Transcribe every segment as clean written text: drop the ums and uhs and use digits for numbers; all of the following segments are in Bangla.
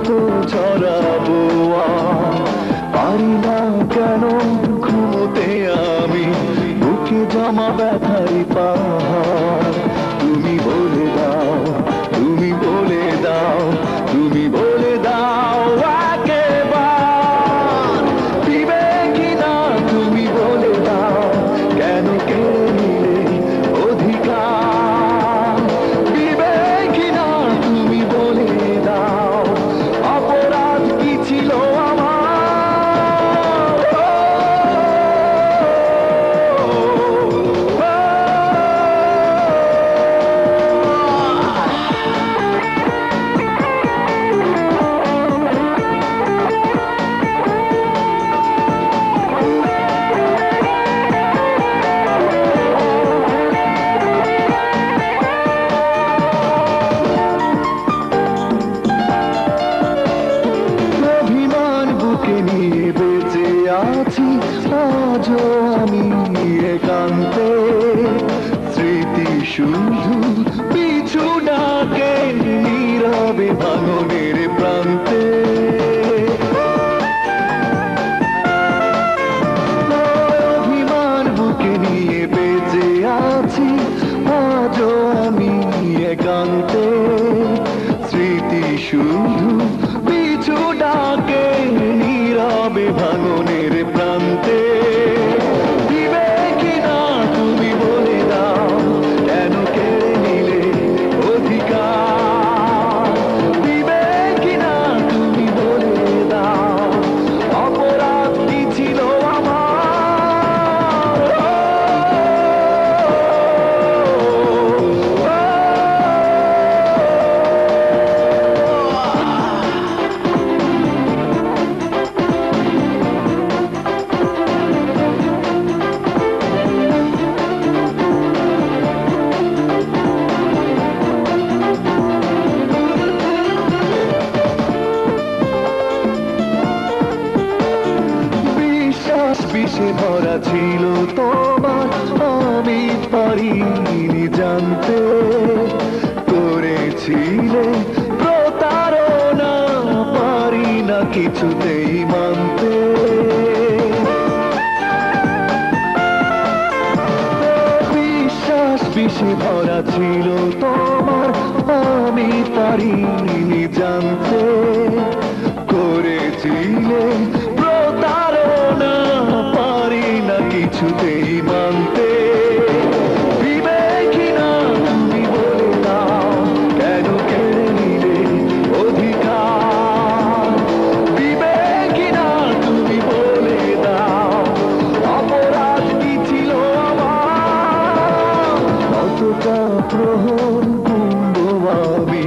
কত ছড়াবো পারি না কেন ঘুমোতে আমি বুকে জমা ব্যথারি পাহাড় তুমি বলে দাও তুমি বলে দাও তুমি বলে দাও একেবার দিবে কিনা তুমি বলে দাও কেন কেড়ে নিলে অধিকার দিবে কিনা তুমি বলে দাও অপরাধ কি ছিল নিয়ে বেঁচে আছি আজও আমি একান্তে স্মৃতি শুধু পিছু ডাকে নীরবে ভাঙনের প্রান্তে অভিমান বুকে নিয়ে বেঁচে আছি আজও আমি একান্তে স্মৃতি শুধু পিছু ডাকে নীরবে ভাঙনের প্রান্তে দিবে কিনা তুমি বলে দাও কেন কেড়ে নিলে অধিকার দিবে কিনা তুমি বলে দাও অপরাধ কি ছিল বিষে ভরা ছিল তোমার আমি পারিনি জানতে করেছিলে প্রতারণা পারি না কিছুতেই মানতে বিশ্বাস বিষে ভরা ছিল তোমার আমি পারিনি জানতে করেছিলে প্রতারণা পারি না কিছুতেই মানতে দিবে কিনা তুমি বলে দাও কেন কেড়ে নিলে অধিকার দিবে কিনা তুমি বলে দাও অপরাধ কি ছিল কতটা প্রহর গুনবো আমি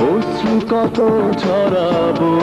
অশ্রু কত ছড়াবো